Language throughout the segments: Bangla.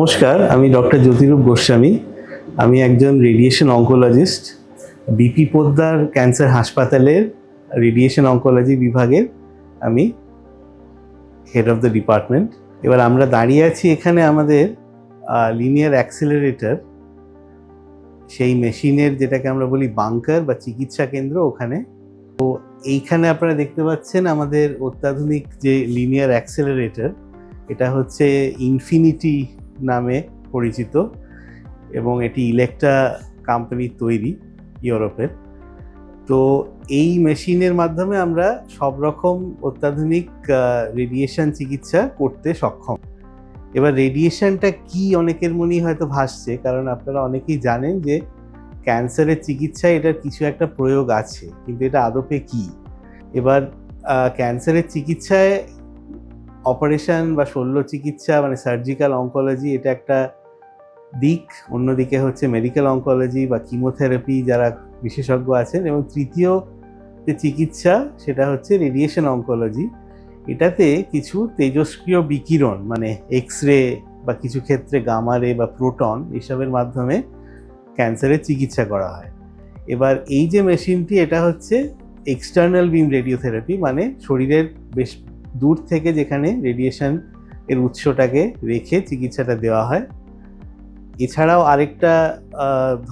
নমস্কার, আমি ডক্টর জ্যোতিরূপ গোস্বামী। আমি একজন radiation oncologist, BP Poddar cancer হাসপাতালের রেডিয়েশন অঙ্কোলজি বিভাগের আমি হেড অফ দ্য ডিপার্টমেন্ট। এবার আমরা দাঁড়িয়ে আছি এখানে আমাদের লিনিয়ার অ্যাক্সিলারেটর, সেই মেশিনের যেটাকে আমরা বলি বাংকার বা চিকিৎসা কেন্দ্র, ওখানে। তো এইখানে আপনারা দেখতে পাচ্ছেন আমাদের অত্যাধুনিক যে লিনিয়ার অ্যাক্সিলারেটর, এটা হচ্ছে ইনফিনিটি নামে পরিচিত এবং এটি ইলেকট্রা কোম্পানির তৈরি, ইউরোপের। তো এই মেশিনের মাধ্যমে আমরা সব রকম অত্যাধুনিক রেডিয়েশন চিকিৎসা করতে সক্ষম। এবার রেডিয়েশনটা কি অনেকের মনেই হয়তো ভাসছে, কারণ আপনারা অনেকেই জানেন যে ক্যান্সারের চিকিৎসায় এটার কিছু একটা প্রয়োগ আছে, কিন্তু এটা আদপে কি। এবার ক্যান্সারের চিকিৎসায় অপারেশন বা শল্য চিকিৎসা মানে সার্জিক্যাল অঙ্কোলজি এটা একটা দিক, অন্যদিকে হচ্ছে মেডিকেল অঙ্কোলজি বা কিমোথেরাপি যারা বিশেষজ্ঞ আছেন, এবং তৃতীয় যে চিকিৎসা সেটা হচ্ছে রেডিয়েশন অঙ্কোলজি। এটাতে কিছু তেজস্ক্রিয় বিকিরণ মানে এক্স রে বা কিছু ক্ষেত্রে গামা রে বা প্রোটন এসবের মাধ্যমে ক্যান্সারের চিকিৎসা করা হয়। এবার এই যে মেশিনটি, এটা হচ্ছে এক্সটার্নাল বিম রেডিওথেরাপি, মানে শরীরের বেশ দূর থেকে যেখানে রেডিয়েশন এর উৎসটাকে রেখে চিকিৎসাটা দেওয়া হয়। এছাড়াও আরেকটা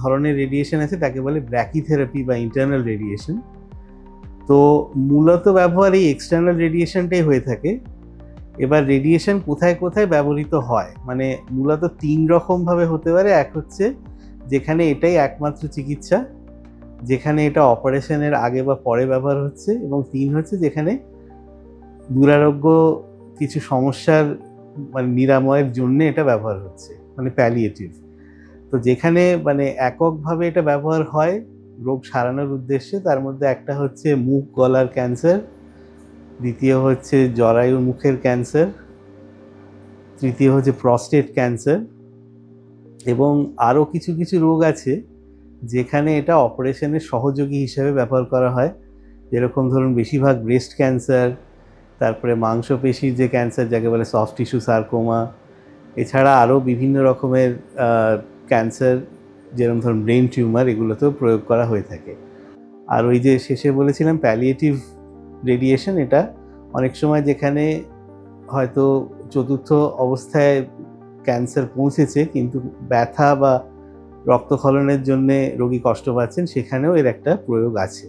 ধরনের রেডিয়েশন আছে, তাকে বলে ব্র্যাকিথেরাপি বা ইন্টারনাল রেডিয়েশন। তো মূলত ব্যবহার এই এক্সটার্নাল রেডিয়েশনটাই হয়ে থাকে। এবার রেডিয়েশন কোথায় কোথায় ব্যবহৃত হয়, মানে মূলত তিন রকমভাবে হতে পারে। এক হচ্ছে যেখানে এটাই একমাত্র চিকিৎসা, যেখানে এটা অপারেশনের আগে বা পরে ব্যবহার হচ্ছে, এবং তিন হচ্ছে যেখানে দুরারোগ্য কিছু সমস্যার মানে নিরাময়ের জন্য এটা ব্যবহার হচ্ছে, মানে প্যালিয়েটিভ। তো যেখানে মানে এককভাবে এটা ব্যবহার হয় রোগ সারানোর উদ্দেশ্যে, তার মধ্যে একটা হচ্ছে মুখ গলার ক্যান্সার, দ্বিতীয় হচ্ছে জরায়ু মুখের ক্যান্সার, তৃতীয় হচ্ছে প্রস্টেট ক্যান্সার, এবং আরও কিছু কিছু রোগ আছে যেখানে এটা অপারেশনের সহযোগী হিসেবে ব্যবহার করা হয়। যেরকম ধরুন বেশিরভাগ ব্রেস্ট ক্যান্সার, তারপরে মাংসপেশির যে ক্যান্সার যাকে বলে সফট টিস্যু সার্কোমা, এছাড়া আরও বিভিন্ন রকমের ক্যান্সার যেরকম ধরুন ব্রেন টিউমার, এগুলোতেও প্রয়োগ করা হয়ে থাকে। আর ওই যে শেষে বলেছিলাম প্যালিয়েটিভ রেডিয়েশন, এটা অনেক সময় যেখানে হয়তো চতুর্থ অবস্থায় ক্যান্সার পৌঁছেছে কিন্তু ব্যথা বা রক্তক্ষরণের জন্যে রোগী কষ্ট পাচ্ছেন, সেখানেও এর একটা প্রয়োগ আছে।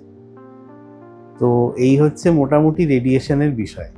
তো এই হচ্ছে মোটামুটি রেডিয়েশনের বিষয়।